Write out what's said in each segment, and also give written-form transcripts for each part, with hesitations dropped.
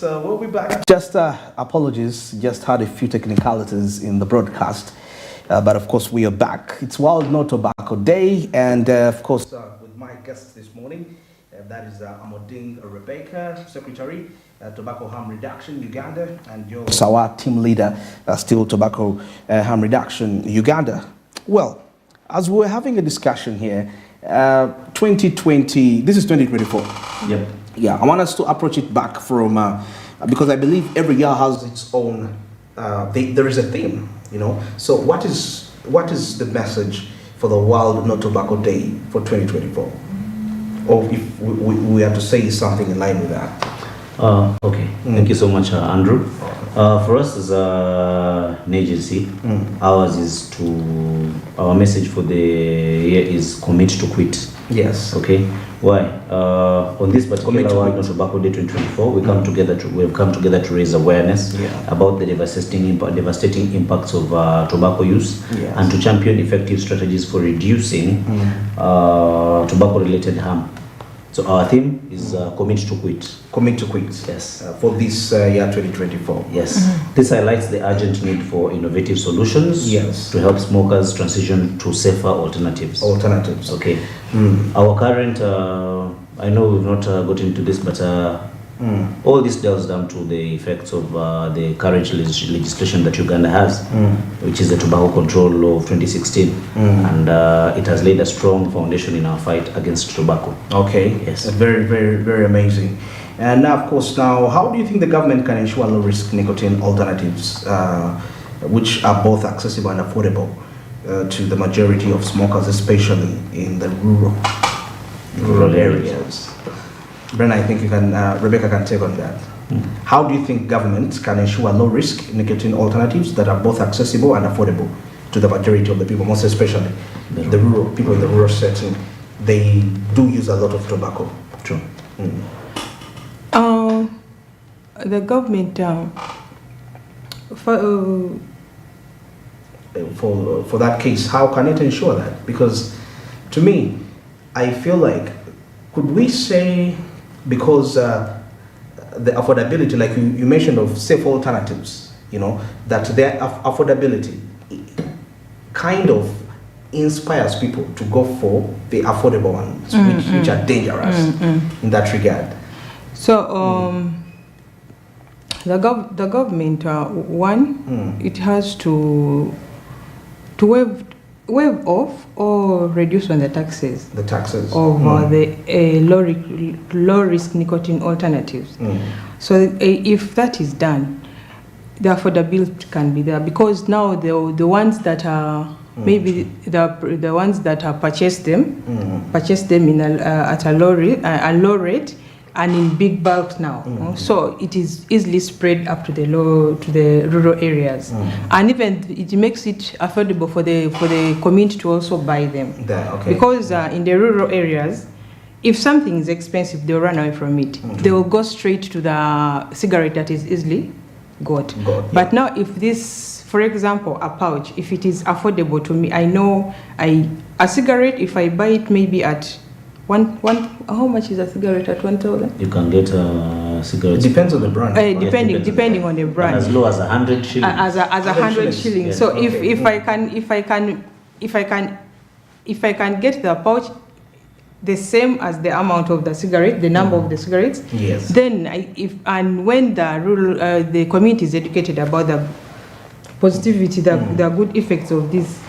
So we'll be back. Just apologies, just had a few technicalities in the broadcast, but of course we are back. It's World No Tobacco Day, and of course with my guests this morning, that is Amoding Rebecca, Secretary, Tobacco Harm Reduction Uganda, and Joe Sawa, Team Leader, Still Tobacco Harm Reduction Uganda. Well, as we're having a discussion here, 2020, this is 2024. Yep. Yeah, I want us to approach it back from, because I believe every year has its own, there is a theme, you know. So what is the message for the World No Tobacco Day for 2024? Or if we have to say something in line with that. Okay, thank you so much, Andrew. For us as an agency, ours is our message for the year is commit to quit. Yes. Okay. Why? On this particular World No Tobacco Day 2024, we've come together to raise awareness about the devastating impacts of tobacco use, and to champion effective strategies for reducing tobacco-related harm. So our theme is commit to quit. Commit to quit. Yes. For this year 2024. Yes. This highlights the urgent need for innovative solutions. Yes. To help smokers transition to safer alternatives. Okay. Our current, I know we've not got into this, but all this delves down to the effects of the current legislation that Uganda has, which is the Tobacco Control Law of 2016, and it has laid a strong foundation in our fight against tobacco. Okay. Yes. Very, very, very amazing. And now, of course, how do you think the government can ensure low-risk nicotine alternatives, which are both accessible and affordable to the majority of smokers, especially in the rural areas? Brenna, I think you can, Rebecca can take on that. How do you think government can ensure low-risk nicotine alternatives that are both accessible and affordable to the majority of the people, most especially the rural people in the rural setting? They do use a lot of tobacco. True. The government for that case, how can it ensure that? Because to me, I feel like, could we say, because the affordability, like you mentioned, of safe alternatives, you know, that their affordability kind of inspires people to go for the affordable ones, which are dangerous in that regard. So the government, it has to waive off or reduce on the taxes. The taxes of the low risk nicotine alternatives. So if that is done, the affordability can be there, because now the ones that are maybe the ones that are purchase them in at a low rate and in big bulk now. So it is easily spread up to the rural areas, and even it makes it affordable for the community to also buy them. Because in the rural areas, if something is expensive, they'll run away from it. They will go straight to the cigarette that is easily got. But now, if this, for example, a pouch, if it is affordable to me, I know a cigarette, if I buy it maybe at how much is a cigarette at 1,000? You can get a cigarette. It depends on the brand. Depending on the brand. And as low as 100 shillings. As 100 shillings. Yes. So if I can get the pouch the same as the amount of the cigarette, the number of the cigarettes, then when the community is educated about the positivity, the good effects of this,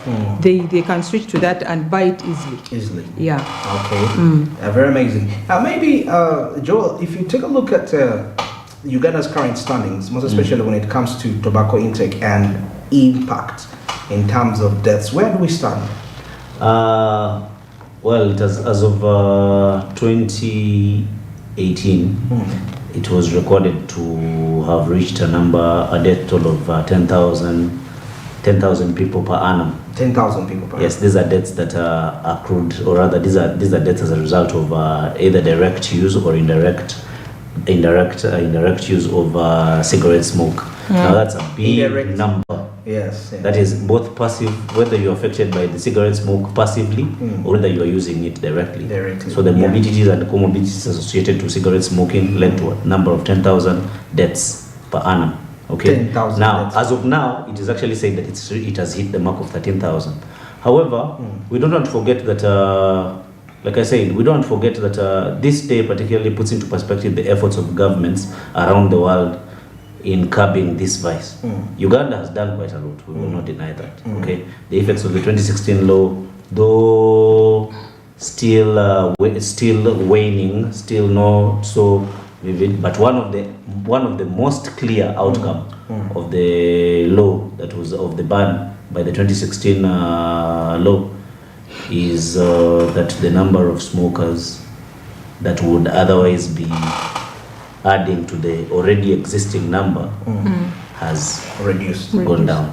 they can switch to that and buy it easily. Yeah. Okay. Very amazing. Maybe, Joel, if you take a look at Uganda's current standings, most especially when it comes to tobacco intake and impact in terms of deaths, where do we stand? Well, it has, as of 2018, it was recorded to have reached a death toll of 10,000 people per annum. 10,000 people per annum. Yes, these are deaths that are accrued, or rather, these are deaths as a result of either direct use or indirect use of cigarette smoke. Now that's a big number. Yes. That is both passive, whether you're affected by the cigarette smoke passively or whether you are using it directly. So the morbidities and the comorbidities associated to cigarette smoking led to a number of 10,000 deaths per annum. Okay. 10,000 now, deaths. as of now, it is actually saying that it has hit the mark of 13,000. However, we don't want to forget that, like I said, we don't forget that this day particularly puts into perspective the efforts of governments around the world in curbing this vice. Uganda has done quite a lot, we will not deny that. Okay, the effects of the 2016 law, though still waning, still not so vivid, but one of the most clear outcome of the law, that was of the ban by the 2016 law, is that the number of smokers that would otherwise be adding to the already existing number has gone down.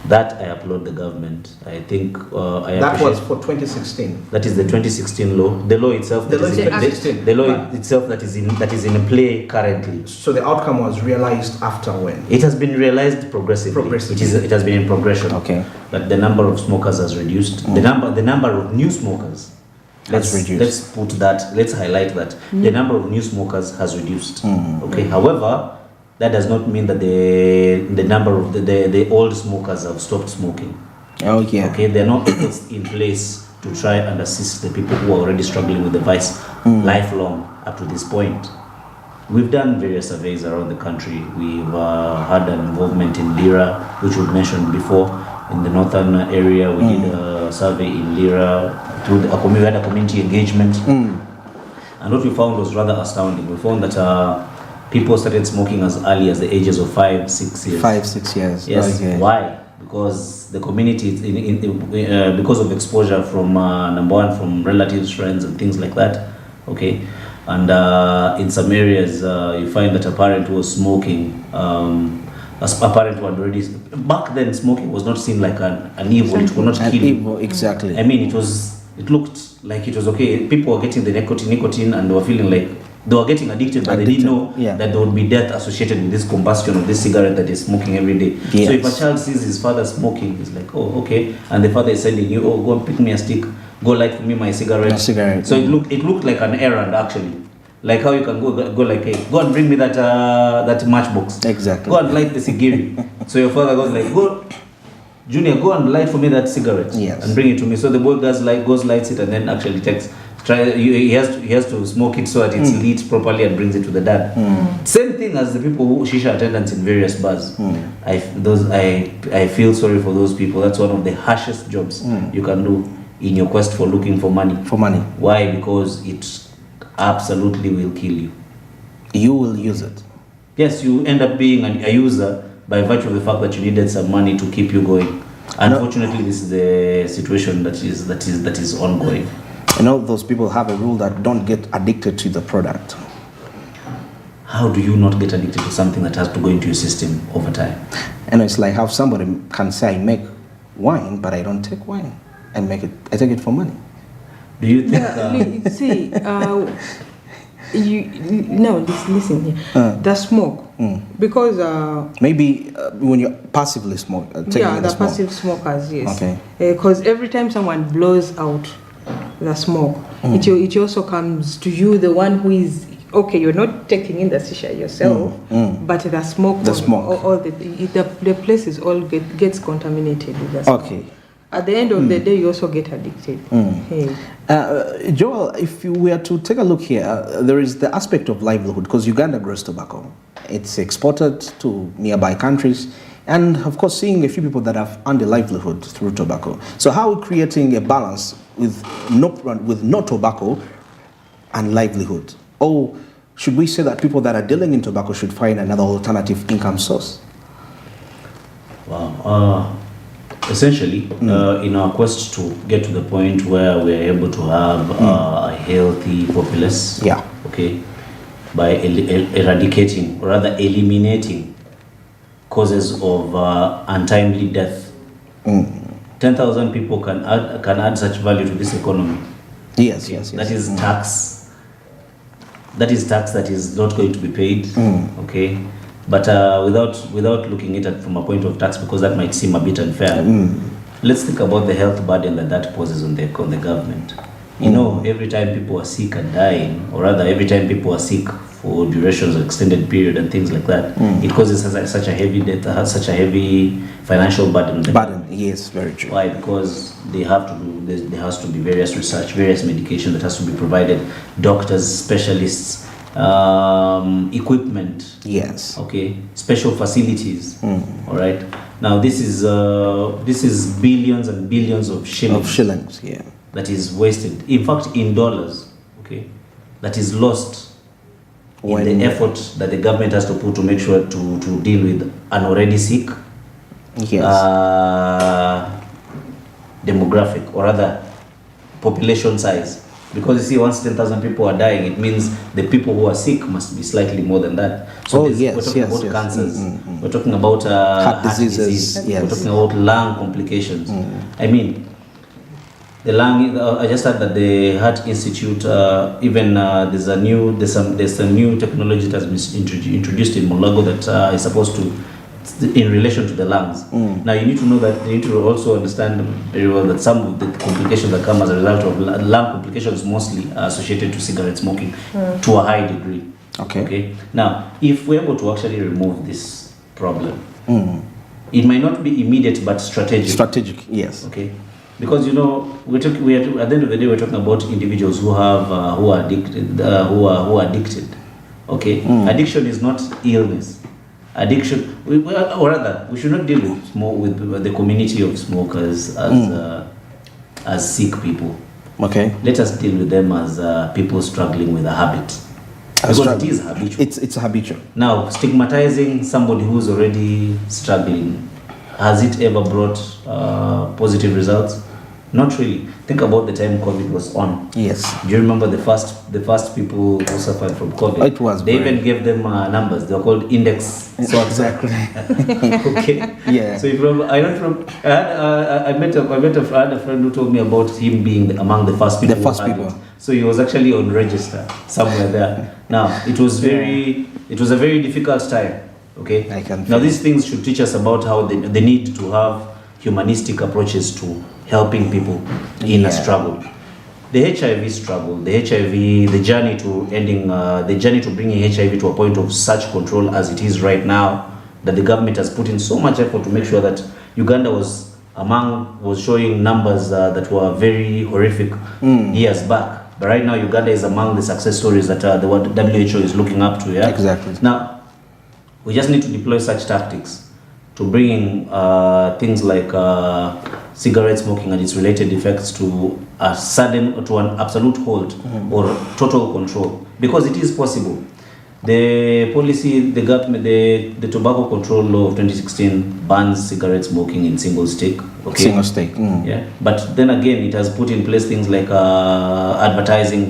That I applaud the government. I think that was for 2016. That is the 2016 law. The law itself. The law itself that is in play currently. So the outcome was realized after when? It has been realized progressively. It has been in progression. Okay. That the number of smokers has reduced. The number of new smokers. Let's put that. Let's highlight that the number of new smokers has reduced. Okay. However, that does not mean that the number of the old smokers have stopped smoking. Okay. There are no efforts in place to try and assist the people who are already struggling with the vice lifelong up to this point. We've done various surveys around the country. We've had an involvement in Lira, which we've mentioned before. In the northern area, we did a survey in Lira. We had a community engagement. And what we found was rather astounding. We found that people started smoking as early as the ages of 5-6 years. 5-6 years. Yes. Okay. Why? Because the community, because of exposure from number one, from relatives, friends, and things like that. Okay. And in some areas, you find that a parent who was smoking, a parent who had already, back then smoking was not seen like an evil. It would not kill you. Exactly. I mean, it looked like it was okay. People were getting the nicotine and they were feeling like they were getting addicted, but they didn't know that there would be death associated with this combustion of this cigarette that is smoking every day. Yes. So if a child sees his father smoking, he's like, oh, okay. And the father is sending you, oh, go pick me a stick, go light for me my cigarette. So it looked like an errand actually. Like how you can go like, hey, go and bring me that matchbox. Exactly. Go and light the cigary. So your father goes like, go, Junior, go and light for me that cigarette. Yes. And bring it to me. So the boy goes lights it and then actually he has to smoke it so that it's lit properly and brings it to the dad. Same thing as the people who shisha attendants in various bars. I feel sorry for those people. That's one of the harshest jobs you can do in your quest for looking for money. Why? Because it absolutely will kill you. You will use it. Yes, you end up being a user by virtue of the fact that you needed some money to keep you going. Unfortunately, this is the situation that is ongoing. Those people have a rule that don't get addicted to the product. How do you not get addicted to something that has to go into your system over time? And it's like how somebody can say, I make wine, but I don't take wine. I take it for money. Do you think... see, listen here. The smoke, because... maybe when you're passively smoking. The passive smokers, yes. Okay. Because every time someone blows out the smoke, it also comes to you, the one who is... Okay, you're not taking in the shisha yourself, but the smoke, all the places all gets contaminated with the smoke. Okay. At the end of the day, you also get addicted. Hey. Joel, if we are to take a look here, there is the aspect of livelihood, because Uganda grows tobacco. It's exported to nearby countries, and of course seeing a few people that have earned a livelihood through tobacco. So how are we creating a balance with no tobacco and livelihood? Or should we say that people that are dealing in tobacco should find another alternative income source? Wow. Essentially, in our quest to get to the point where we are able to have a healthy populace, okay, by eradicating, or rather eliminating causes of untimely death, 10,000 people can add such value to this economy. Yes. That is tax. That is tax that is not going to be paid. Okay. But without looking at it from a point of tax, because that might seem a bit unfair. Let's think about the health burden that poses on the government. You know, every time people are sick and dying, or rather every time people are sick for durations of extended period and things like that, it causes such a heavy debt, such a heavy financial burden. Yes, very true. Why? Because there has to be various research, various medication that has to be provided, doctors, specialists, equipment. Yes. Okay. Special facilities. All right. Now this is billions and billions of shillings. Yeah. That is wasted. In fact, in dollars. Okay. That is lost in the effort that the government has to put to make sure to deal with an already sick demographic, or rather population size. Because you see, once 10,000 people are dying, it means the people who are sick must be slightly more than that. So we're talking about cancers, we're talking about heart disease, we're talking about lung complications. I mean, the lung. I just heard that the Heart Institute, there's a new technology that has been introduced in Mulago that is supposed to, in relation to the lungs. Now you need to know that, you need to also understand very well that some of the complications that come as a result of lung complications mostly are associated to cigarette smoking to a high degree. Okay. Now, if we're able to actually remove this problem, it might not be immediate but strategic. Strategic, yes. Okay. Because, you know, at the end of the day, we're talking about individuals who are addicted. Okay. Addiction is not illness. Addiction, or rather, we should not deal with the community of smokers as sick people. Okay. Let us deal with them as people struggling with a habit. Because it is habitual. It's habitual. Now, stigmatizing somebody who's already struggling, has it ever brought positive results? Not really. Think about the time COVID was on. Yes. Do you remember the first people who suffered from COVID? It was. They even gave them numbers. They were called index. So exactly. Okay. Yeah. So if you remember, I had a friend who told me about him being among the first people. So he was actually on register somewhere there. Now it was a very difficult time. Okay. Now these things should teach us about how the need to have humanistic approaches to helping people in a struggle. The HIV struggle, the journey to ending, the journey to bringing HIV to a point of such control as it is right now, that the government has put in so much effort to make sure that Uganda was showing numbers that were very horrific years back. But right now, Uganda is among the success stories that the WHO is looking up to. Yeah. Exactly. Now, we just need to deploy such tactics to bring things like cigarette smoking and its related effects to an absolute halt or total control, because it is possible. The policy, the government, the Tobacco Control Law of 2016 bans cigarette smoking in single stick. Okay. Single stick. Yeah. But then again, it has put in place things like advertising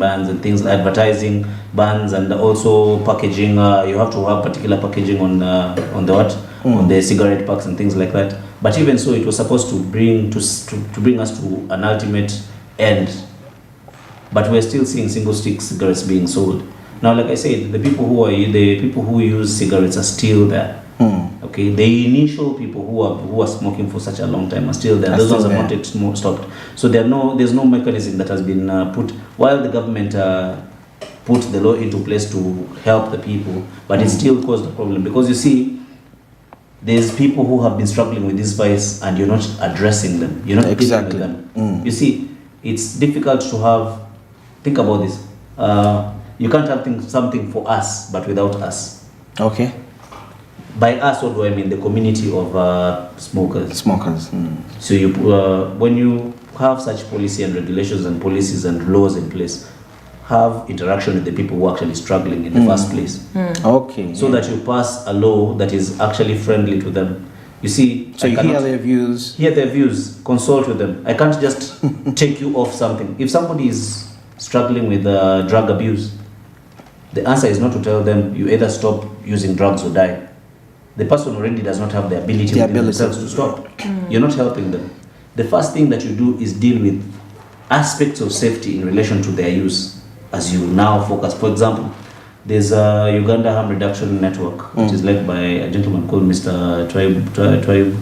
bans and also packaging. You have to have particular packaging on the cigarette packs and things like that. But even so, it was supposed to bring us to an ultimate end. But we're still seeing single stick cigarettes being sold. Now, like I said, the people who use cigarettes are still there. Okay, the initial people who are smoking for such a long time are still there. Those ones have not yet stopped. So there's no mechanism that has been put while the government put the law into place to help the people, but it still caused a problem, because you see, there's people who have been struggling with this vice and you're not addressing them. You're not dealing with them. You see, it's difficult to have. Think about this. You can't have something for us, but without us. Okay. By us, what do I mean? The community of smokers. So when you have such policy and regulations and policies and laws in place, have interaction with the people who are actually struggling in the first place. Okay. So that you pass a law that is actually friendly to them. You see, so you hear their views. Hear their views, consult with them. I can't just take you off something. If somebody is struggling with drug abuse, the answer is not to tell them you either stop using drugs or die. The person already does not have the ability themselves to stop. You're not helping them. The first thing that you do is deal with aspects of safety in relation to their use as you now focus. For example, There's a Uganda Harm Reduction Network, which is led by a gentleman called Mr. Tribe.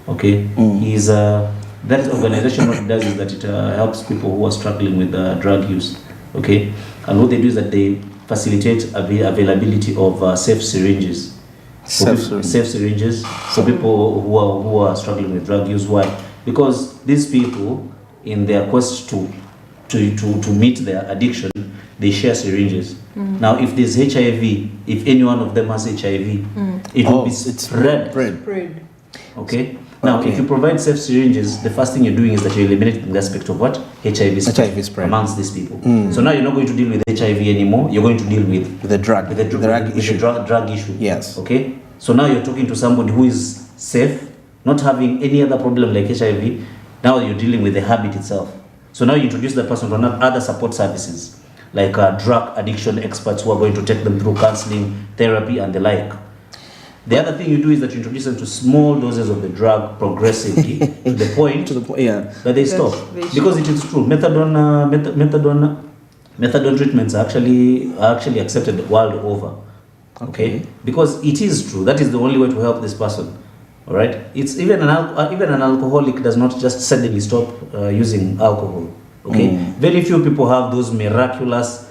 Okay, he's that organization. What it does is that it helps people who are struggling with drug use. Okay, and what they do is that they facilitate availability of safe syringes. Safe syringes for people who are struggling with drug use. Why? Because these people, in their quest to meet their addiction, they share syringes. Now, if there's HIV, if any one of them has HIV, it will be spread. Okay. Now, if you provide safe syringes, the first thing you're doing is that you're eliminating the aspect of what? HIV spread amongst these people. So now you're not going to deal with HIV anymore. You're going to deal with the drug issue. Drug issue. Yes. Okay. So now you're talking to somebody who is safe, not having any other problem like HIV. Now you're dealing with the habit itself. So now you introduce the person to other support services, like drug addiction experts who are going to take them through counseling, therapy, and the like. The other thing you do is that you introduce them to small doses of the drug progressively to the point that they stop. Because it is true, methadone treatments are actually accepted the world over. Okay? Because it is true. That is the only way to help this person. All right? It's even an alcoholic does not just suddenly stop using alcohol. Okay? Very few people have those miraculous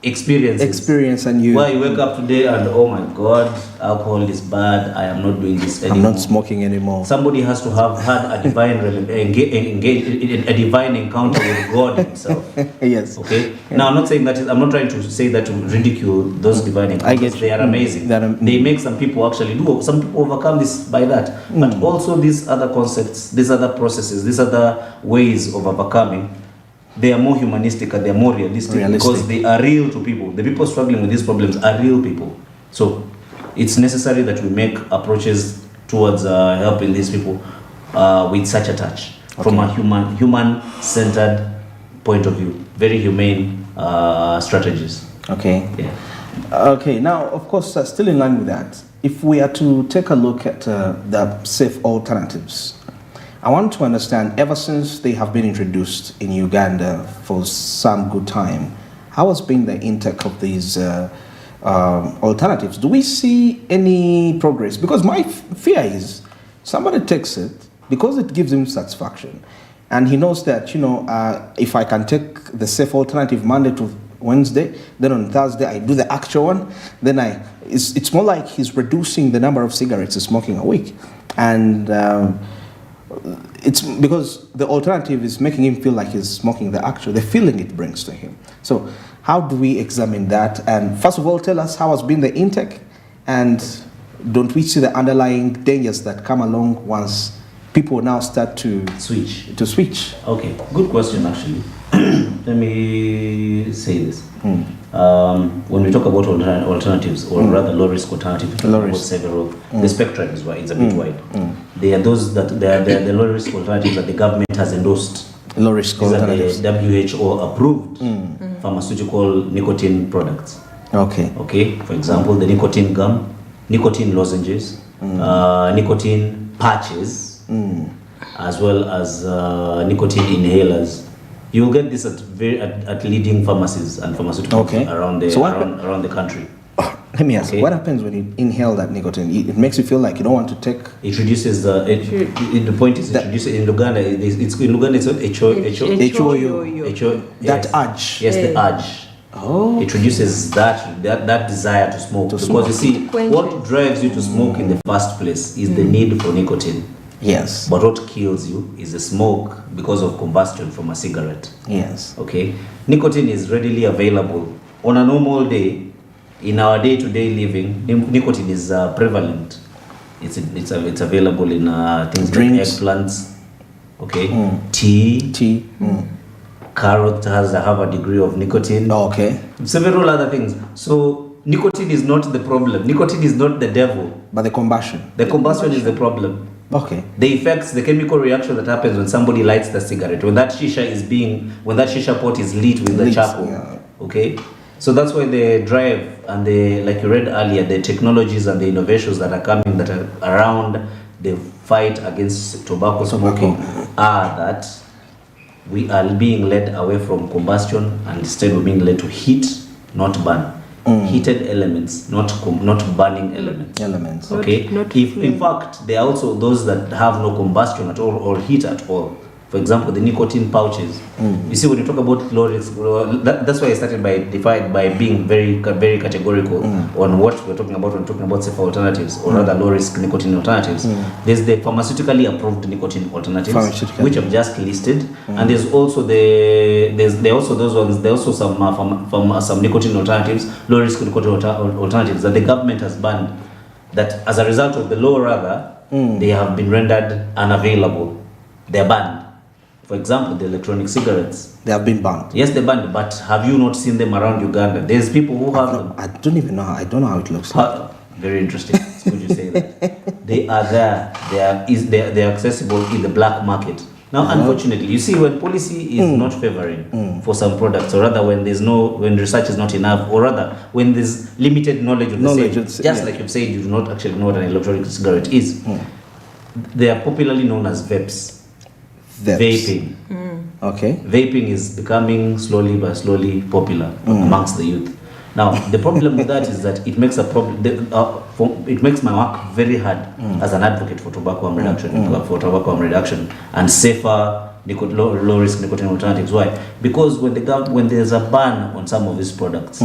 experience and why you wake up today and oh my god, alcohol is bad, I am not doing this anymore, I'm not smoking anymore. Somebody has to have had a divine a divine encounter with God himself. Yes. Okay. Now I'm not saying that I'm not trying to say that to ridicule those divine encounters. They are amazing. They make some people actually do. Some people overcome this by that. But also these other concepts, these other processes, these other ways of overcoming, they are more humanistic and they are more realistic because they are real to people. The people struggling with these problems are real people. So it's necessary that we make approaches towards helping these people with such a touch from a human-centered point of view. Very humane strategies. Okay. Yeah. Okay. Now, of course, still in line with that, if we are to take a look at the safe alternatives, I want to understand, ever since they have been introduced in Uganda for some good time, how has been the intake of these alternatives? Do we see any progress? Because my fear is somebody takes it because it gives him satisfaction. And he knows that, if I can take the safe alternative Monday to Wednesday, then on Thursday I do the actual one, then it's more like he's reducing the number of cigarettes he's smoking a week. And it's because the alternative is making him feel like he's smoking the feeling it brings to him. So how do we examine that? And first of all, tell us how has been the intake, and don't we see the underlying dangers that come along once people now start to switch? Okay, good question actually. Let me say this. When we talk about alternatives, or rather low-risk alternatives, we talk about several. The spectrum is wide; it's a bit wide. They are those that they are the low-risk alternatives that the government has endorsed. Low-risk alternatives. These are the WHO-approved pharmaceutical nicotine products. Okay. For example, the nicotine gum, nicotine lozenges, nicotine patches, as well as nicotine inhalers. You'll get this at leading pharmacies and pharmaceuticals around the country. Let me ask, what happens when you inhale that nicotine? It makes you feel like you don't want to take... It reduces the point is, it reduces in Uganda. It's that urge. Yes, the urge. Oh. It reduces that desire to smoke. Because you see, what drives you to smoke in the first place is the need for nicotine. Yes. But what kills you is the smoke because of combustion from a cigarette. Yes. Okay. Nicotine is readily available on a normal day. In our day-to-day living, nicotine is prevalent. It's available in things drinks, like eggplants. Okay. Tea. Carrot have a degree of nicotine. Several other things. So nicotine is not the problem. Nicotine is not the devil. But the combustion. The combustion is the problem. Okay. The effects, the chemical reaction that happens when somebody lights the cigarette, when that shisha pot is lit with the charcoal. Yeah. Okay. So that's why the drive and like you read earlier, the technologies and the innovations that are coming that are around the fight against tobacco smoking are that we are being led away from combustion and instead we're being led to heat, not burn. heated elements, not burning elements. Okay. If in fact there are also those that have no combustion at all or heat at all. For example, the nicotine pouches. You see, when you talk about low risk, that's why I started by being very categorical on what we're talking about when talking about safer alternatives or rather low risk nicotine alternatives. There's the pharmaceutically approved nicotine alternatives, which I've just listed, and there's also some nicotine alternatives, low risk nicotine alternatives that the government has banned. That as a result of the law, they have been rendered unavailable. They're banned. For example, the electronic cigarettes. They have been banned. Yes, they're banned, but have you not seen them around Uganda? There's people who have them. I don't even know. I don't know how it looks like. Very interesting. It's good you say that. They are there. They are accessible in the black market. Now, unfortunately, you see, when policy is not favoring for some products, or rather when research is not enough, or rather when there's limited knowledge of the same, just like you've said, you do not actually know what an electronic cigarette is. They are popularly known as vapes. Vaping. Okay. Vaping is becoming slowly popular amongst the youth. Now, the problem with that is that it makes it makes my work very hard as an advocate for tobacco harm reduction, and safer low risk nicotine alternatives. Why? Because when there's a ban on some of these products,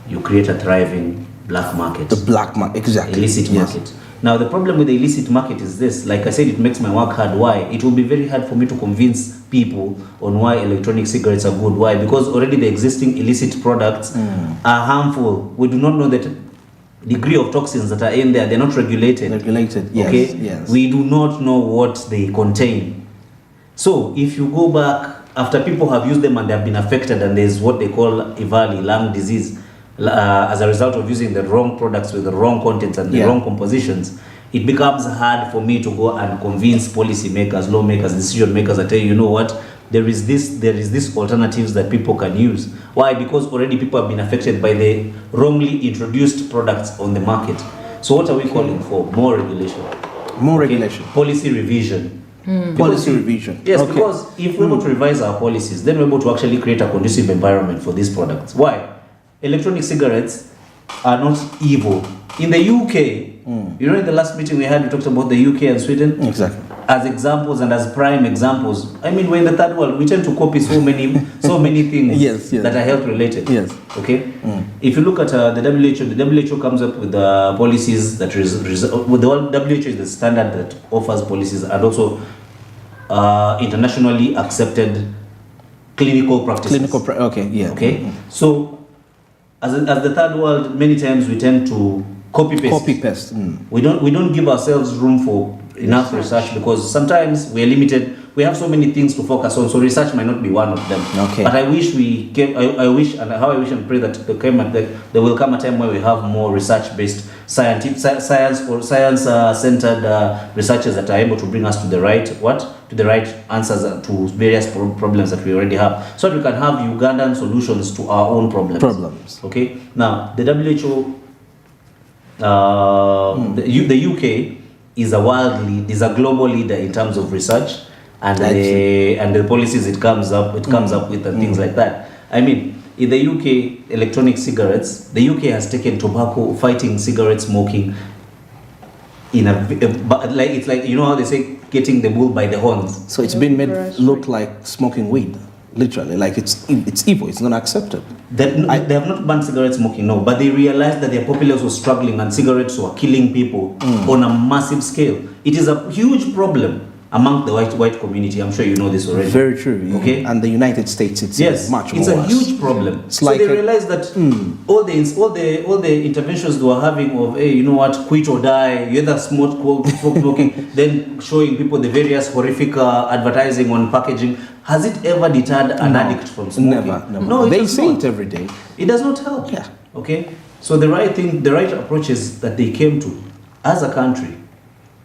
you create a thriving black market. The black market, exactly. Illicit market. Now, the problem with the illicit market is this. Like I said, it makes my work hard. Why? It will be very hard for me to convince people on why electronic cigarettes are good. Why? Because already the existing illicit products are harmful. We do not know the degree of toxins that are in there. They're not regulated. Yes. Okay? Yes. We do not know what they contain. So, if you go back, after people have used them and they have been affected, and there's what they call EVALI, lung disease, as a result of using the wrong products with the wrong contents and the wrong compositions, it becomes hard for me to go and convince policymakers, lawmakers, decision makers that tell you know what, there is this alternatives that people can use. Why? Because already people have been affected by the wrongly introduced products on the market. So what are we calling for? More regulation. More regulation. Policy revision. Policy revision. Yes, because if we're able to revise our policies, then we're able to actually create a conducive environment for these products. Why? Electronic cigarettes are not evil. In the UK, you know, in the last meeting we had, we talked about the UK and Sweden. Exactly. As examples and as prime examples. I mean, we're in the third world. We tend to copy so many things that are health related. Yes. Okay. If you look at the WHO comes up with policies that with the WHO is the standard that offers policies and also internationally accepted clinical practices. Okay. So, as the third world, many times we tend to copy paste. We don't give ourselves room for enough research because sometimes we are limited. We have so many things to focus on, so research might not be one of them. Okay. But I wish and pray that there will come a time where we have more research-based, science-centered researchers that are able to bring us to the right answers to various problems that we already have, so that we can have Ugandan solutions to our own problems. Okay. Now the WHO, the UK is a global leader in terms of research and the policies it comes up with and things like that. I mean, in the UK, electronic cigarettes, the UK has taken tobacco, fighting cigarette smoking it's like, you know how they say, getting the bull by the horns. So it's been made look like smoking weed, literally, like it's evil, it's not accepted. They have not banned cigarette smoking, no, but they realized that their populace was struggling and cigarettes were killing people on a massive scale. It is a huge problem among the white community. I'm sure you know this already. Very true. Okay. And the United States, it's much more. It's a huge problem. It's so like they realized that all the interventions they were having of, hey, you know what, quit or die, you either smoking, then showing people the various horrific advertising on packaging. Has it ever deterred an addict from smoking? Never. No, they say it every day. It does not help. Yeah. Okay. So the right approaches that they came to, as a country,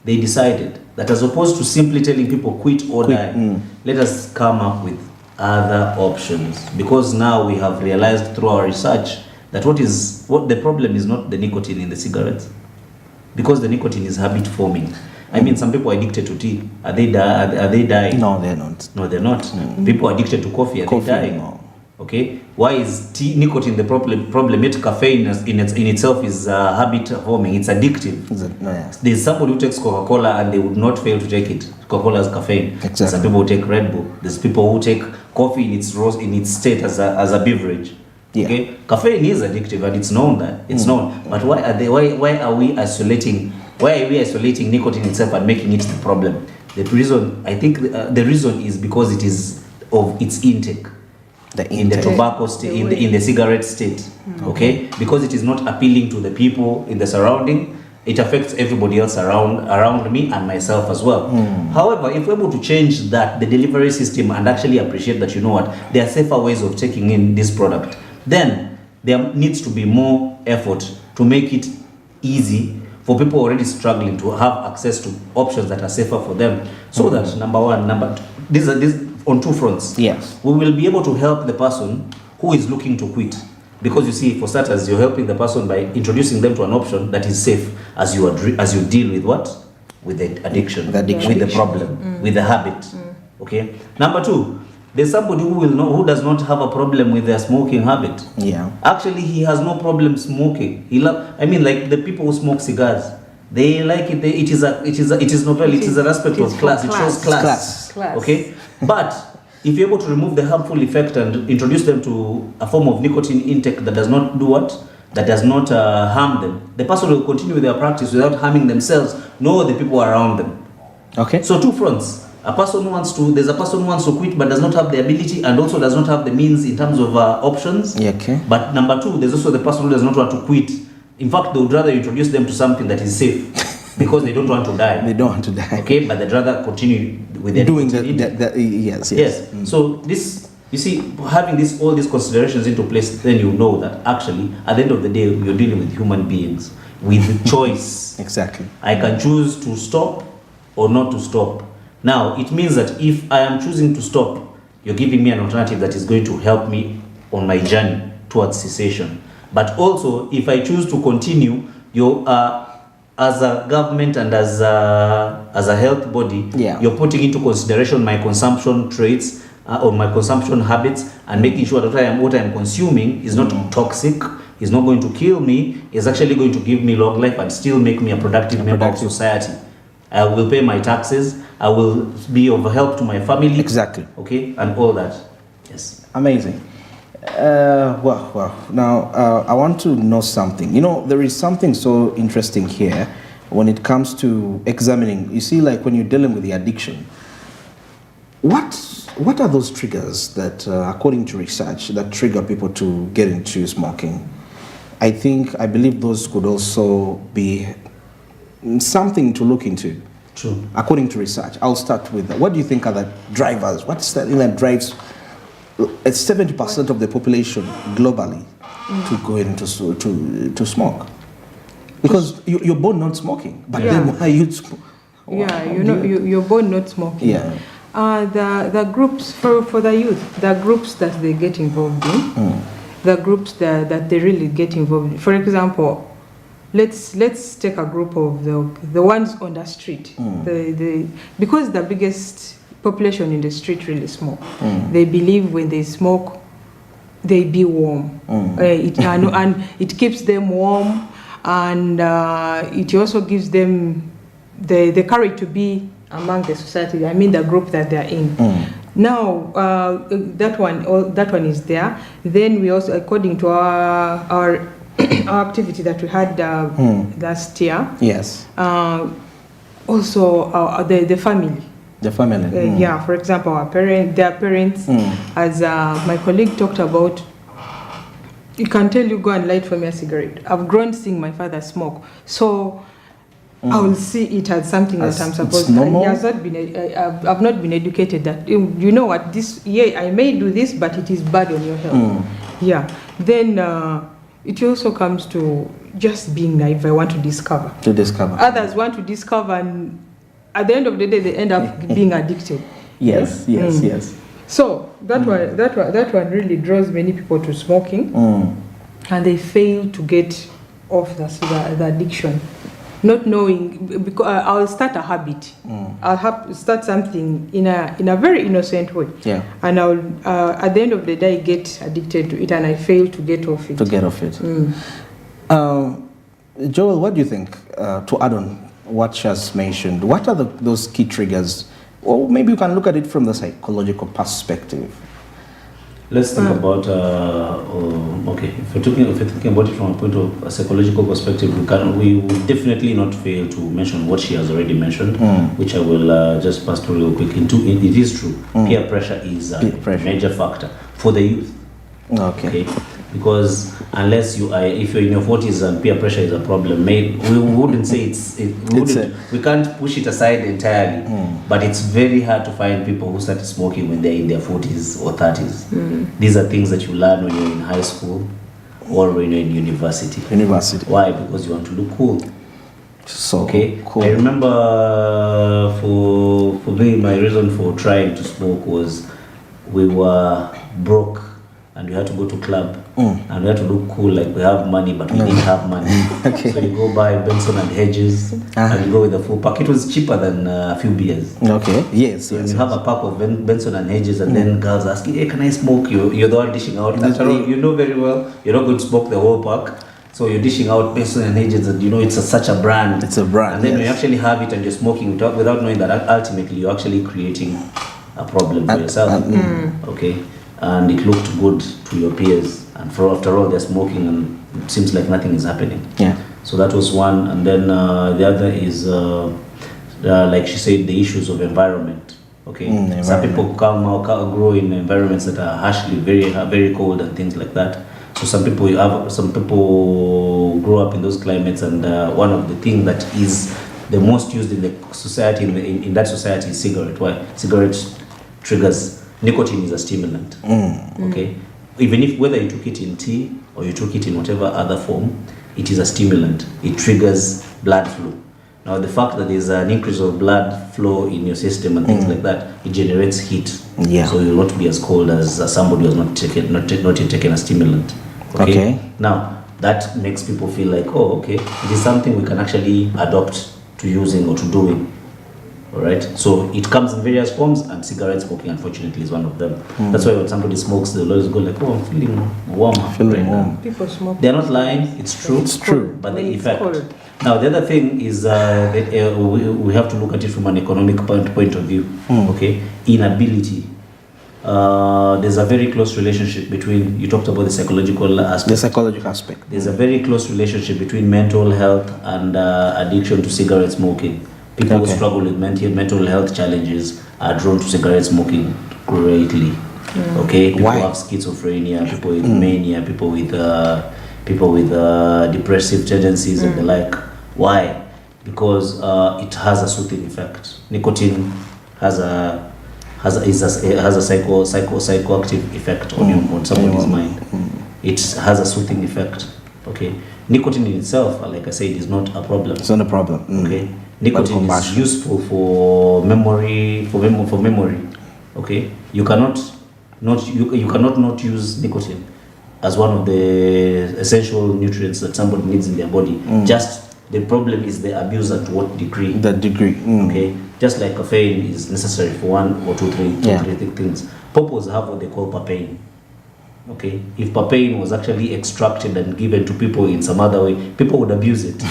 they decided that as opposed to simply telling people quit or die, let us come up with other options. Because now we have realized through our research that what the problem is not the nicotine in the cigarettes, because the nicotine is habit forming. I mean, some people are addicted to tea. Are they dying? No, they're not. No, they're not. People are addicted to coffee. Are they dying? No. Okay, why is nicotine the problem? Yet caffeine in itself is habit forming. It's addictive. There's somebody who takes Coca-Cola and they would not fail to take it. Coca-Cola has caffeine. Exactly. Some people who take Red Bull. There's people who take coffee in its state as a beverage. Yeah. Okay, caffeine is addictive and it's known that it's known. But why are we isolating nicotine itself and making it the problem? The reason, I think, the reason is because it is of its intake. In the tobacco state, in the cigarette state, okay, because it is not appealing to the people in the surrounding, it affects everybody else around me and myself as well. However, if we're able to change that, the delivery system, and actually appreciate that, you know what, there are safer ways of taking in this product, then there needs to be more effort to make it easy for people already struggling to have access to options that are safer for them, so that these on two fronts. Yes. We will be able to help the person who is looking to quit. Because you see, for starters, you're helping the person by introducing them to an option that is safe as you deal with what? With the addiction. With the problem, with the habit. Okay? Number two, there's somebody who does not have a problem with their smoking habit. Yeah. Actually, he has no problem smoking. Like the people who smoke cigars, they like it. It is an aspect of class. It shows class. Okay? But if you're able to remove the harmful effect and introduce them to a form of nicotine intake that does not do what? That does not harm them, the person will continue with their practice without harming themselves nor the people around them. Okay. So two fronts. There's a person who wants to quit but does not have the ability and also does not have the means in terms of options. Yeah, okay. But number two, there's also the person who does not want to quit. In fact, they would rather introduce them to something that is safe. Because they don't want to die. They don't want to die. Okay, but they'd rather continue with their doing that. Yes. So this, you see, having all these considerations into place, then you know that actually, at the end of the day, you're dealing with human beings with choice. Exactly. I can choose to stop or not to stop. Now, it means that if I am choosing to stop, you're giving me an alternative that is going to help me on my journey towards cessation. But also, if I choose to continue, as a government and as a health body, you're putting into consideration my consumption traits or my consumption habits and making sure that what I am consuming is not toxic, is not going to kill me, is actually going to give me long life and still make me a productive member of society. I will pay my taxes, I will be of help to my family. Exactly. Okay, and all that. Yes. Amazing. Well. Now, I want to know something. You know, there is something so interesting here when it comes to examining. You see, like when you're dealing with the addiction, what are those triggers that, according to research, that trigger people to get into smoking? I believe those could also be something to look into. True. According to research. I'll start with that. What do you think are the drivers? What's the thing that drives 70% of the population globally to go into to smoke? Because you're born not smoking, but then why you smoke? You're born not smoking. Yeah. The groups for the youth, the groups that they get involved in, the groups that they really get involved in. For example, let's take a group of the ones on the street. Because the biggest population in the street really smoke. They believe when they smoke, they be warm. And it keeps them warm, and it also gives them the courage to be among the society. I mean, the group that they're in. Now, that one is there. Then we also, according to our activity that we had last year. Yes. Also, the family. The family. Yeah, for example, their parents, as my colleague talked about, you can tell you go and light for me a cigarette. I've grown seeing my father smoke, so I will see it as something that I'm supposed to. I've not been educated that, you know what, I may do this, but it is bad on your health. Yeah. Then it also comes to just being naive. I want to discover. Others want to discover, and at the end of the day, they end up being addicted. Yes. So that one really draws many people to smoking, and they fail to get off the addiction. not knowing, because I'll start a habit. I'll start something in a very innocent way. Yeah. And I'll at the end of the day get addicted to it, and I fail to get off it. Joel, what do you think? To add on what she has mentioned, what are those key triggers? Or maybe you can look at it from the psychological perspective. Let's think about okay. If we're thinking about it from a point of a psychological perspective, we will definitely not fail to mention what she has already mentioned, which I will just pass through real quick. It is true. Peer pressure is a major factor for the youth. Okay. Because unless if you're in your 40s and peer pressure is a problem, we wouldn't say we can't push it aside entirely, but it's very hard to find people who started smoking when they're in their 40s or 30s. These are things that you learn when you're in high school or when you're in university. Why? Because you want to look cool. So cool. I remember for me, my reason for trying to smoke was we were broke. And we had to go to club, and we had to look cool, like we have money, but we didn't have money. So you go buy Benson and Hedges, and you go with a full pack. It was cheaper than a few beers. Yes. You have a pack of Benson and Hedges, and then girls asking, "Hey, can I smoke?" You're the one dishing out. After all, you know very well you're not going to smoke the whole pack. So you're dishing out Benson and Hedges, and you know it's such a brand. It's a brand. And then when you actually have it and you're smoking without knowing that ultimately you're actually creating a problem for yourself. Okay. And it looked good to your peers, and after all they're smoking and it seems like nothing is happening. So that was one, and then the other is like she said, the issues of environment. Some people grow in environments that are harshly very cold and things like that. So some people grow up in those climates, and one of the things that is the most used in the society in that society is cigarette. Why? Cigarette triggers. Nicotine is a stimulant. Okay, even if whether you took it in tea or you took it in whatever other form, it is a stimulant. It triggers blood flow. Now the fact that there's an increase of blood flow in your system and things like that, it generates heat. So you'll not be as cold as somebody who has not yet taken a stimulant. Okay. Now that makes people feel like, oh, okay, it is something we can actually adopt to using or to doing. All right, so it comes in various forms, and cigarette smoking, unfortunately, is one of them. That's why when somebody smokes, they'll always go like, "Oh, I'm feeling warm." People smoke. They're not lying. It's true. It's true. But the effect. Now, the other thing is that we have to look at it from an economic point of view. Okay, inability. There's a very close relationship between. You talked about the psychological aspect. The psychological aspect. There's a very close relationship between mental health and addiction to cigarette smoking. People who struggle with mental health challenges are drawn to cigarette smoking greatly. Okay, people who have schizophrenia, people with mania, people with depressive tendencies and the like. Why? Because it has a soothing effect. Nicotine has a psychoactive effect on somebody's mind. It has a soothing effect. Okay, nicotine in itself, like I said, is not a problem. It's not a problem. Okay. Nicotine is useful for memory. Okay, you cannot not use nicotine as one of the essential nutrients that somebody needs in their body. Just the problem is the abuse at what degree. Okay, just like caffeine is necessary for 1 or 2, 3 things. Purples have what they call papain. Okay, if papain was actually extracted and given to people in some other way, people would abuse it.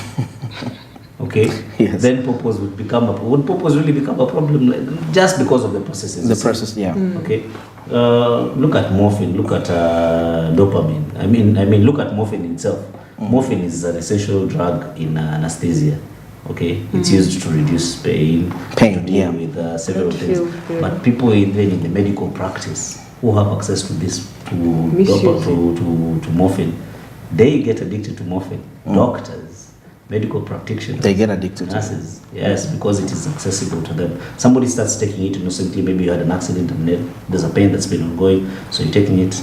Okay, then purpose would purpose really become a problem just because of the processes? Okay, look at morphine, look at dopamine. I mean, look at morphine itself. Morphine is an essential drug in anesthesia. Okay, it's used to reduce pain to deal with several things. But people even in the medical practice who have access to this to morphine, they get addicted to morphine. Doctors, medical practitioners, they get addicted nurses, yes, because it is accessible to them. Somebody starts taking it innocently, maybe you had an accident and then there's a pain that's been ongoing, so you're taking it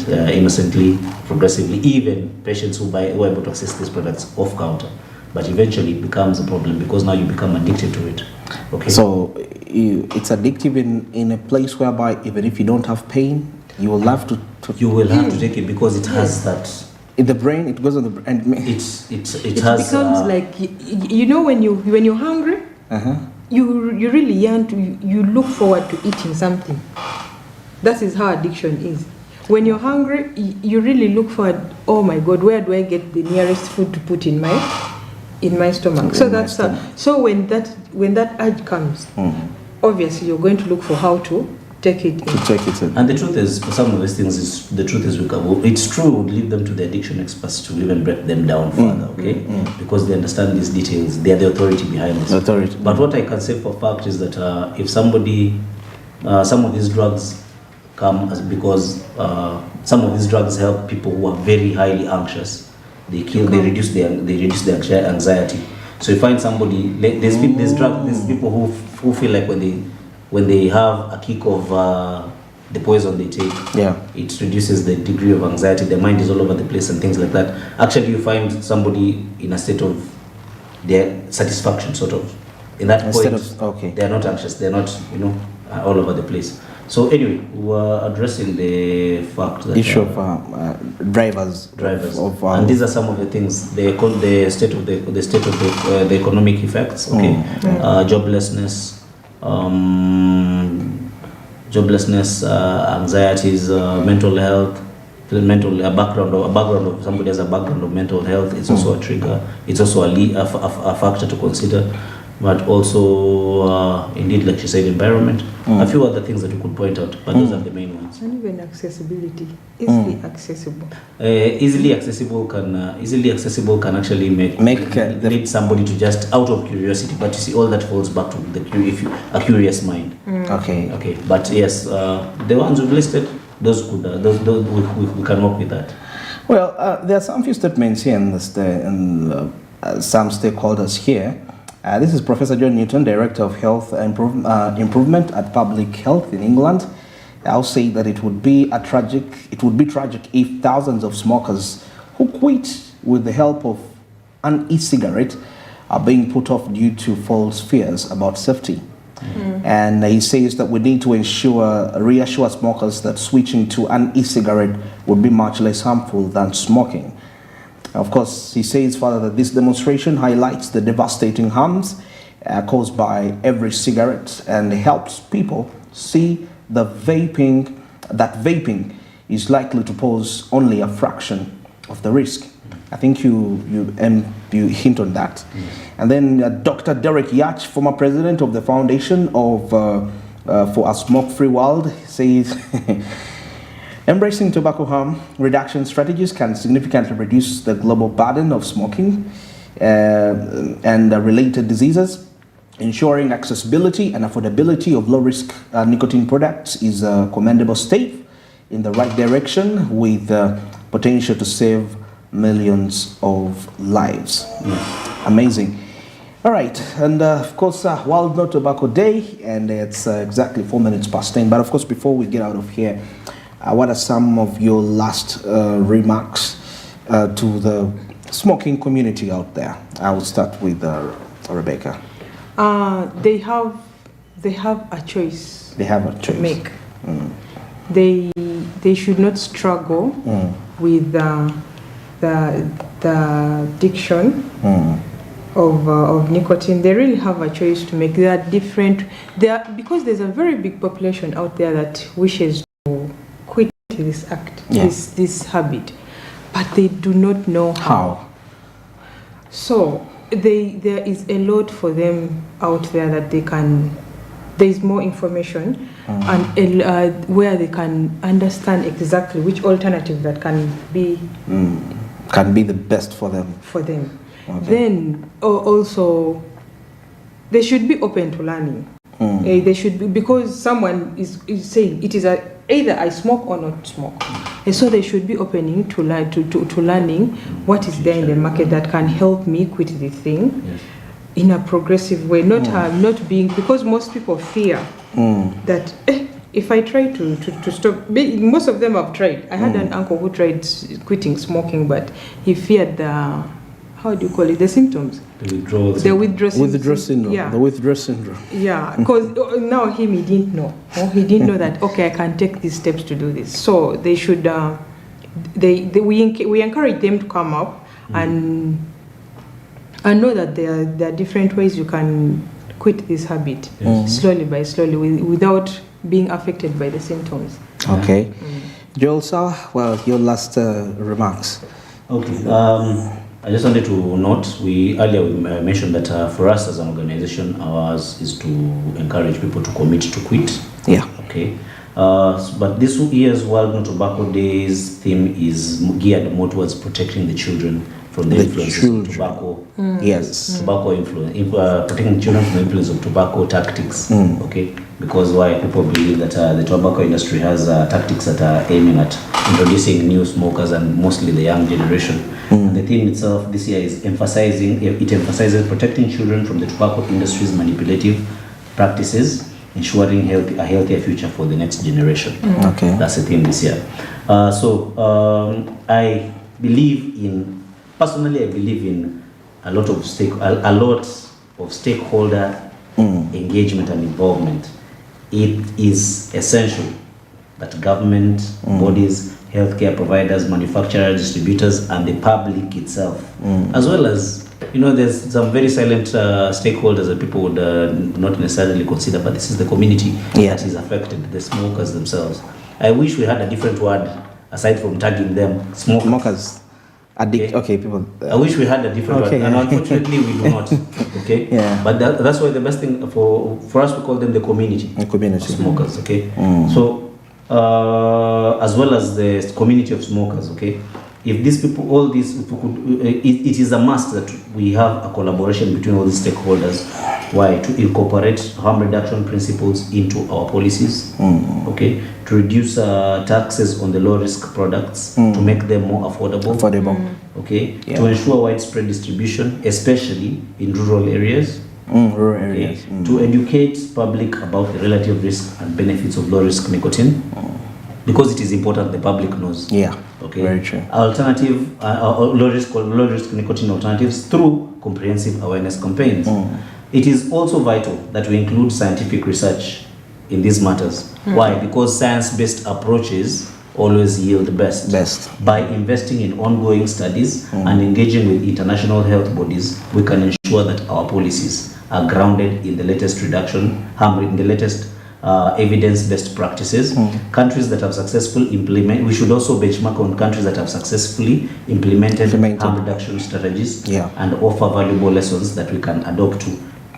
innocently, progressively. Even patients who are able to access these products off counter, but eventually it becomes a problem because now you become addicted to it. Okay, so it's addictive in a place whereby even if you don't have pain, you will have to you will have to take it because it has that In the brain, it goes on the brain. It becomes like, you know, when you're hungry, you really yearn to, you look forward to eating something. That is how addiction is. When you're hungry, you really look forward, oh my God, where do I get the nearest food to put in my stomach? So that's so when that urge comes, obviously you're going to look for how to take it in. And the truth is, for some of these things, it's true, would lead them to the addiction experts to even break them down further, okay? Because they understand these details, they are the authority behind this. But what I can say for fact is that if somebody, some of these drugs come because some of these drugs help people who are very highly anxious. They reduce their anxiety. So you find somebody, there's people who feel like when they have a kick of the poison they take, it reduces the degree of anxiety. Their mind is all over the place and things like that. Actually, you find somebody in a state of their satisfaction, sort of. In that point, they are not anxious. They are not, all over the place. So anyway, we were addressing the fact that issue of drivers, and these are some of the things. The state of the economic effects. Okay, joblessness. Anxieties, mental health, a background of somebody has a background of mental health. It's also a trigger. It's also a factor to consider. But also, indeed, like she said, environment. A few other things that you could point out, but those are the main ones. And even accessibility, easily accessible. Easily accessible can actually lead somebody to just out of curiosity. But you see, all that falls back to a curious mind. Okay. But yes, the ones we've listed, those we can work with that. Well, there are some few statements here and some stakeholders here. This is Professor John Newton, Director of Health Improvement at Public Health in England. I'll say that it would be tragic if thousands of smokers who quit with the help of an e-cigarette are being put off due to false fears about safety. And he says that we need to reassure smokers that switching to an e-cigarette would be much less harmful than smoking. Of course, he says further that this demonstration highlights the devastating harms caused by every cigarette and helps people see that vaping is likely to pose only a fraction of the risk. I think you hint on that. And then Dr. Derek Yach, former president of the Foundation for a Smoke-Free World, says embracing tobacco harm reduction strategies can significantly reduce the global burden of smoking and related diseases. Ensuring accessibility and affordability of low-risk nicotine products is a commendable step in the right direction with potential to save millions of lives. Amazing. All right, and of course, World No Tobacco Day, and it's exactly 4 minutes past 10. But of course, before we get out of here, what are some of your last remarks to the smoking community out there? I will start with Rebecca. They have a choice. They have a choice to make. They should not struggle with the addiction of nicotine. They really have a choice to make. They are different. Because there's a very big population out there that wishes to quit this act, this habit, but they do not know how. So there is a lot for them out there that they can. There is more information and where they can understand exactly which alternative that can be the best for them. Okay. Then also they should be open to learning. They should be, because someone is saying it is either I smoke or not smoke, and so they should be opening to learn to learning what is there in the market that can help me quit the thing. Yes. In a progressive way, not being, because most people fear that if I try to stop, most of them have tried. I had an uncle who tried quitting smoking, but he feared the, how do you call it, the symptoms? The withdrawal syndrome. Yeah. The withdrawal syndrome. Yeah, because now he didn't know. He didn't know that, okay, I can take these steps to do this. So they should we encourage them to come up and know that there are different ways you can quit this habit slowly by slowly without being affected by the symptoms. Okay. Joel, sir, well, your last remarks. Okay. I just wanted to note, we earlier mentioned that for us as an organization, ours is to encourage people to commit to quit. Yeah. Okay. But this year's World No Tobacco Days theme is geared more towards protecting the children from the influence of tobacco. Yes. Tobacco influence, protecting children from the influence of tobacco tactics. Okay. Because why people believe that the tobacco industry has tactics that are aiming at introducing new smokers and mostly the young generation. And the theme itself this year is emphasizes protecting children from the tobacco industry's manipulative practices, ensuring a healthier future for the next generation. Okay. That's the theme this year. I believe in a lot of stakeholder engagement and involvement. It is essential that government, bodies, healthcare providers, manufacturers, distributors, and the public itself, as well as, there's some very silent stakeholders that people would not necessarily consider, but this is the community that is affected, the smokers themselves. I wish we had a different word aside from tagging them smokers. Addict. Okay, people. I wish we had a different word, and unfortunately we do not. Okay. Yeah. But that's why the best thing for us, we call them the community. The community. Of smokers. Okay. So as well as the community of smokers. Okay. If these people, all these, if we could, it is a must that we have a collaboration between all these stakeholders. Why? To incorporate harm reduction principles into our policies. Okay. To reduce taxes on the low-risk products, to make them more affordable. Okay. Yeah. To ensure widespread distribution, especially in rural areas. Rural areas. Okay. To educate public about the relative risks and benefits of low-risk nicotine, because it is important the public knows. Yeah. Okay. Very true. Alternative, low-risk nicotine alternatives through comprehensive awareness campaigns. It is also vital that we include scientific research in these matters. Why? Because science-based approaches always yield best. By investing in ongoing studies and engaging with international health bodies, we can ensure that our policies are grounded in the latest evidence-based practices. Countries that have successfully implemented, we should also benchmark on countries that have successfully implemented harm reduction strategies and offer valuable lessons that we can adopt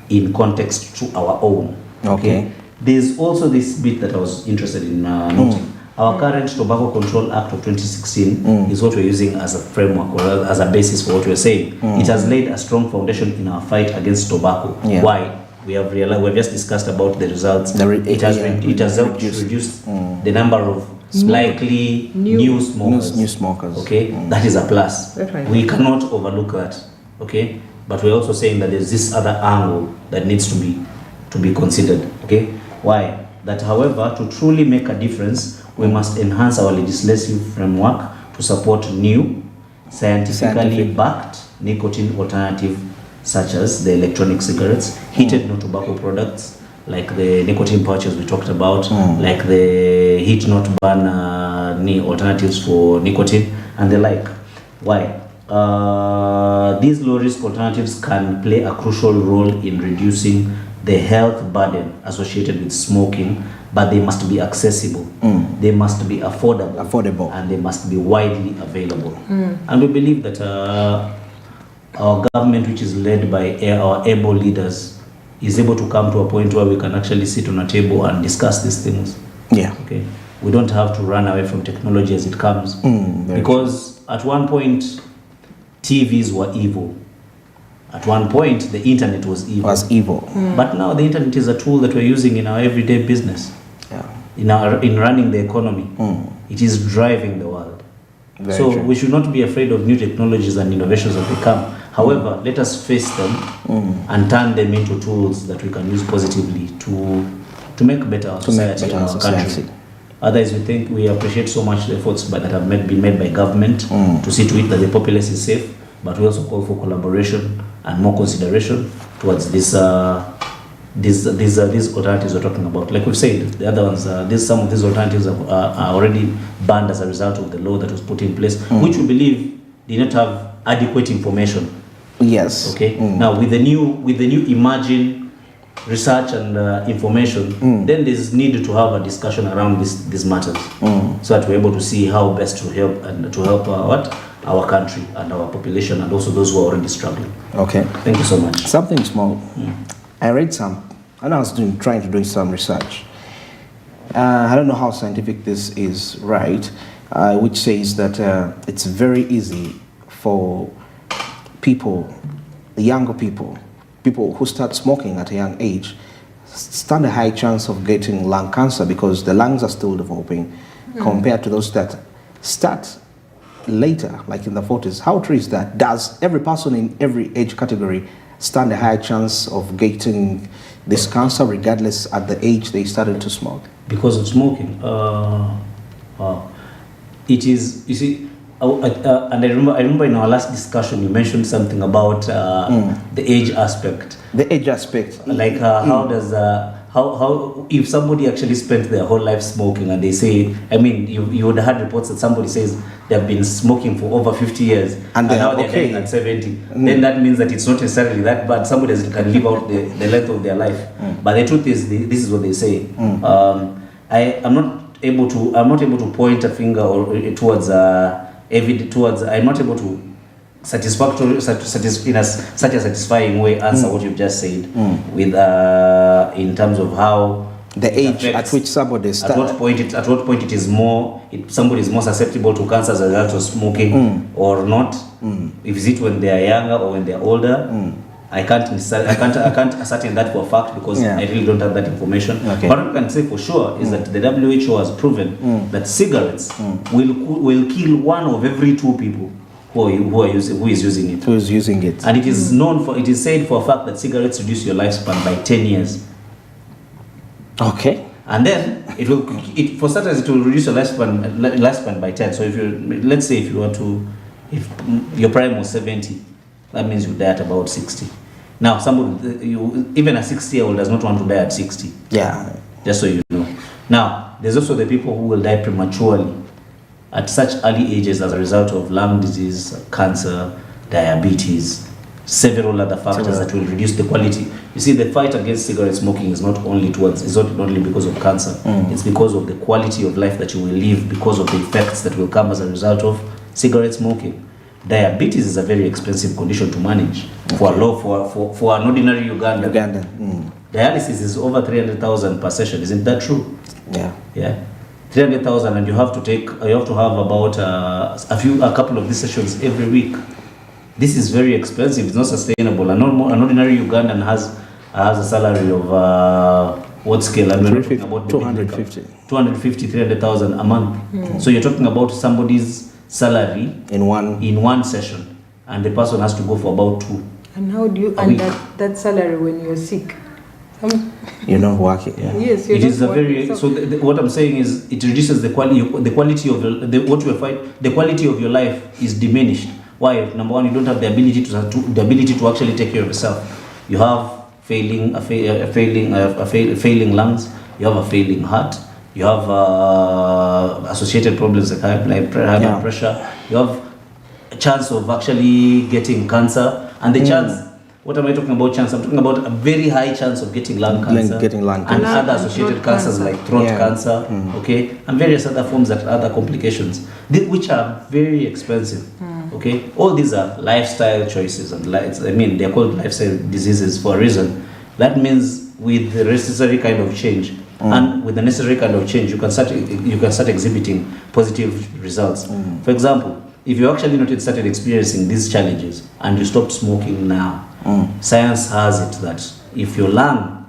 in context to our own. Okay. There's also this bit that I was interested in noting. Our current Tobacco Control Act of 2016 is what we're using as a framework or as a basis for what we're saying. It has laid a strong foundation in our fight against tobacco. Why? We have realized, we've just discussed about the results. It has helped reduce the number of likely new smokers. Okay, that is a plus. We cannot overlook that. Okay, but we're also saying that there's this other angle that needs to be considered. Okay, why? That, however, to truly make a difference, we must enhance our legislative framework to support new, scientifically backed nicotine alternative, such as the electronic cigarettes, heated no tobacco products, like the nicotine pouches we talked about, like the heat not burn alternatives for nicotine, and the like. Why? These low-risk alternatives can play a crucial role in reducing the health burden associated with smoking, but they must be accessible, they must be affordable, and they must be widely available. And we believe that our government, which is led by our able leaders, is able to come to a point where we can actually sit on a table and discuss these things. Yeah. Okay. We don't have to run away from technology as it comes, because at one point TVs were evil. At one point, the internet was evil. But now the internet is a tool that we're using in our everyday business. In running the economy. It is driving the world. So we should not be afraid of new technologies and innovations that will come. However, let us face them and turn them into tools that we can use positively to make better our society and our country. Otherwise, we appreciate so much the efforts that have been made by government to see to it that the populace is safe, but we also call for collaboration and more consideration towards this these alternatives we're talking about. Like we've said, the other ones, some of these alternatives are already banned as a result of the law that was put in place, which we believe did not have adequate information. Yes. Okay. Now with the new emerging research and information, then there's need to have a discussion around these matters, so that we're able to see how best to help our country and our population, and also those who are already struggling. Okay. Thank you so much. Something small. I read some, and I was trying to do some research. I don't know how scientific this is, right? Which says that it's very easy for people, younger people who start smoking at a young age, stand a high chance of getting lung cancer because the lungs are still developing, compared to those that start later, like in the 40s. How true is that? Does every person in every age category stand a high chance of getting this cancer regardless at the age they started to smoke? Because of smoking, it is, you see, and I remember in our last discussion you mentioned something about the age aspect. The age aspect. Like how does how if somebody actually spent their whole life smoking, and they say, I mean, you would have had reports that somebody says they have been smoking for over 50 years and now they're dying at 70, then that means that it's not necessarily that bad. Somebody can live out the length of their life. But the truth is, this is what they say. I'm not able to point a finger towards I'm not able to in such a satisfying way answer what you've just said with in terms of how the age at which somebody started. At what point it is more, somebody is more susceptible to cancer as a result of smoking or not. If is it when they are younger or when they are older? I can't ascertain that for a fact because I really don't have that information. Okay. But what I can say for sure is that the WHO has proven that cigarettes will kill 1 of every 2 people who is using it. Who is using it? And it is said for a fact that cigarettes reduce your lifespan by 10 years. Okay. And then for starters it will reduce your lifespan by 10. So let's say if your prime was 70, that means you die at about 60. Now, even a 60-year-old does not want to die at 60. Yeah. Just so you know. Now, there's also the people who will die prematurely at such early ages as a result of lung disease, cancer, diabetes, several other factors that will reduce the quality. You see, the fight against cigarette smoking is not only because of cancer. It's because of the quality of life that you will live, because of the effects that will come as a result of cigarette smoking. Diabetes is a very expensive condition to manage for an ordinary Ugandan. Dialysis is over 300,000 per session. Isn't that true? Yeah. 300,000, and you have to have about a couple of these sessions every week. This is very expensive. It's not sustainable. An ordinary Ugandan has a salary of what scale? And we're talking about 250, 300,000 a month. So you're talking about somebody's salary in one session, and the person has to go for about 2. And how do you earn that salary when you're sick? You're not working. Yeah. Yes, it is a very what I'm saying is it reduces the quality of the quality of your life is diminished. Why? Number one, you don't have the ability to actually take care of yourself. You have failing lungs. You have a failing heart. You have associated problems like high blood pressure. You have a chance of actually getting cancer, and the chance. What am I talking about? Chance. I'm talking about a very high chance of getting lung cancer, and other associated cancers like throat cancer, okay, and various other forms that other complications, which are very expensive. Okay, all these are lifestyle choices, and they're called lifestyle diseases for a reason. That means with the necessary kind of change. And with the necessary kind of change, you can start exhibiting positive results. For example, if you actually not yet started experiencing these challenges and you stopped smoking now, science has it that if your lung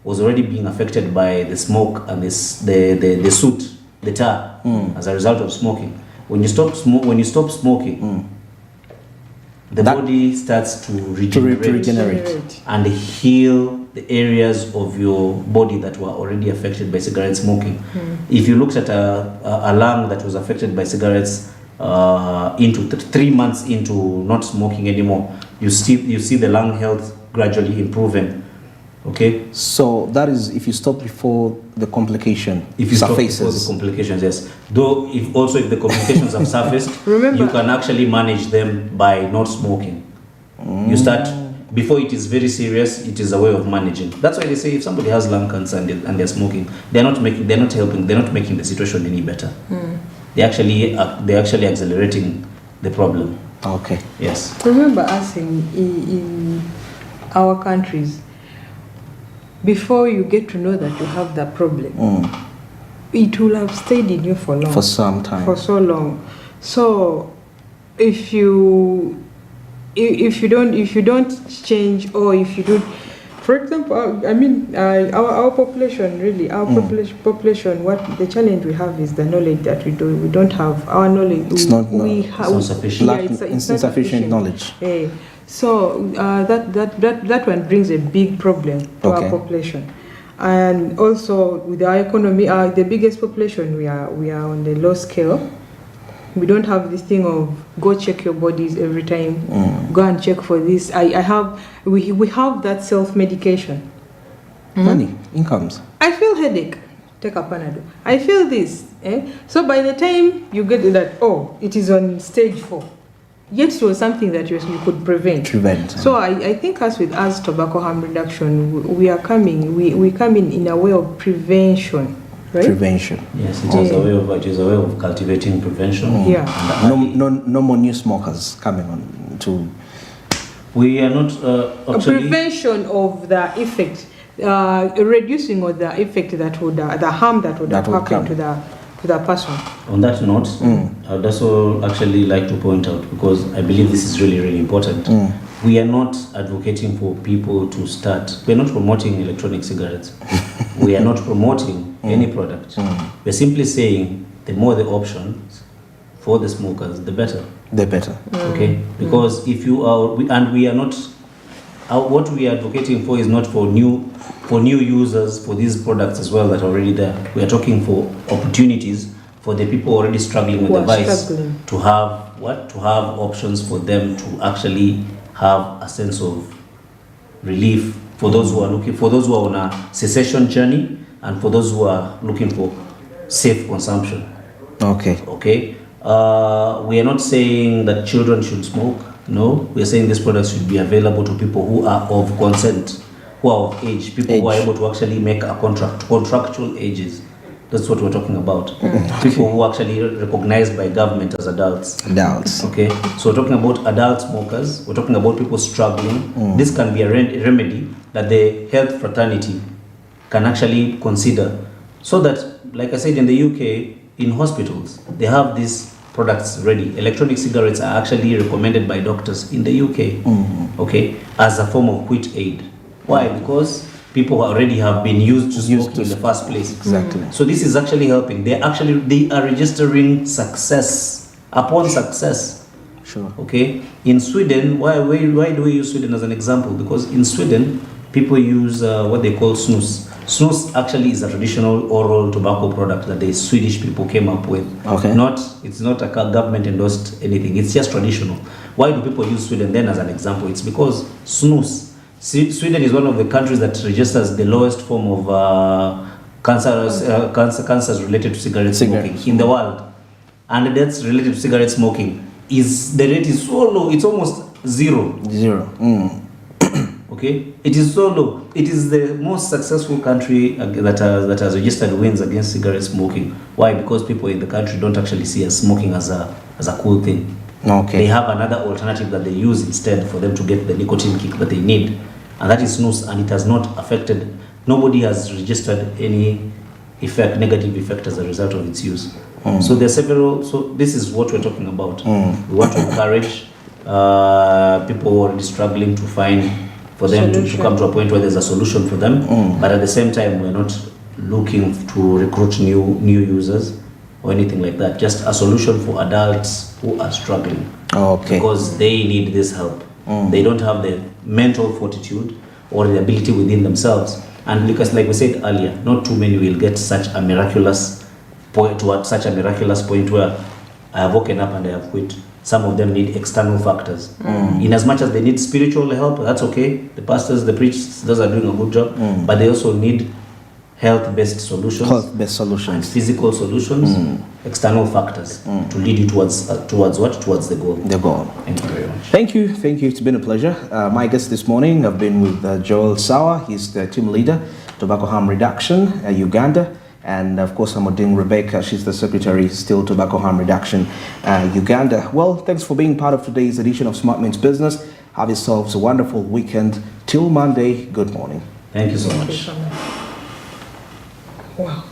was already being affected by the smoke and the soot, the tar, as a result of smoking, when you stop smoking, the body starts to regenerate and heal the areas of your body that were already affected by cigarette smoking. If you looked at a lung that was affected by cigarettes into 3 months into not smoking anymore, you see the lung health gradually improving. Okay. So that is if you stop before the complication surfaces. Stop before the complications, yes. Though if the complications have surfaced, Remember, you can actually manage them by not smoking. You start before it is very serious. It is a way of managing. That's why they say if somebody has lung cancer and they're smoking, they're not making the situation any better. They're actually accelerating the problem. Okay. Yes. remember us in our countries, before you get to know that you have that problem, it will have stayed in you for long. For some time. For so long. So if you don't change, or if you don't, for example, our population really, population, what the challenge we have is the knowledge that we don't have. Our knowledge, it's not sufficient. Yeah, it's insufficient knowledge. So that one brings a big problem to our population, and also with our economy, the biggest population, we are on the low scale. We don't have this thing of go check your bodies every time, go and check for this. We have that self-medication. Money, incomes. I feel headache, take a Panadol. I feel this. So by the time you get that, it is on stage 4. Yet it was something that you could prevent. So I think with us tobacco harm reduction, we come in a way of prevention. Right? Prevention. Yes, it is a way of cultivating prevention. Yeah. No more new smokers coming on to. We are not actually prevention of the effect, reducing of the effect that would the harm that would happen to the person. On that note, I would also actually like to point out, because I believe this is really, really important. We are not advocating for people to start. We are not promoting electronic cigarettes. We are not promoting any product. We're simply saying the more the options for the smokers, the better. The better. Okay? Because if you are, we are not, what we are advocating for is not for new users for these products as well that are already there. We are talking for opportunities for the people already struggling with the vice to have options for them to actually have a sense of relief, for those who are on a cessation journey, and for those who are looking for safe consumption. Okay. We are not saying that children should smoke. No, we are saying these products should be available to people who are of consent, who are of age, people who are able to actually make a contractual ages. That's what we're talking about. People who are actually recognized by government as adults. Okay. So we're talking about adult smokers. We're talking about people struggling. This can be a remedy that the health fraternity can actually consider. So that, like I said, in the UK, in hospitals, they have these products ready. Electronic cigarettes are actually recommended by doctors in the UK. Okay, as a form of quit aid. Why? Because people already have been used to smoking in the first place. Exactly. So this is actually helping. They are registering success upon success. Sure. Okay. In Sweden, why do we use Sweden as an example? Because in Sweden, people use what they call snus. Snus actually is a traditional oral tobacco product that the Swedish people came up with. Okay. It's not a government endorsed anything. It's just traditional. Why do people use Sweden then as an example? It's because snus. Sweden is one of the countries that registers the lowest form of cancers related to cigarette smoking in the world, and the deaths related to cigarette smoking the rate is so low, it's almost zero. Okay, it is so low. It is the most successful country that has registered wins against cigarette smoking. Why? Because people in the country don't actually see smoking as a cool thing. Okay. They have another alternative that they use instead for them to get the nicotine kick that they need, and that is snus, and it has not affected. Nobody has registered any negative effect as a result of its use. So there are several. So this is what we're talking about. We want to encourage people who are already struggling to find, for them to come to a point where there's a solution for them. But at the same time, we're not looking to recruit new users or anything like that. Just a solution for adults who are struggling. Because they need this help. They don't have the mental fortitude or the ability within themselves. And because, like we said earlier, not too many will get such a miraculous point where I have woken up and I have quit. some of them need external factors. In as much as they need spiritual help, that's okay. The pastors, the preachers, those are doing a good job, but they also need health-based solutions, and physical solutions, external factors to lead you towards what? Towards the goal. The goal. Thank you very much. Thank you. It's been a pleasure. My guest this morning, I've been with Joel Sawa. He's the team leader, Tobacco Harm Reduction, Uganda. And of course, Amodine Rebecca, she's the secretary, still Tobacco Harm Reduction, Uganda. Well, thanks for being part of today's edition of Smart Means Business. Have yourselves a wonderful weekend. Till Monday, good morning. Thank you so much. Wow.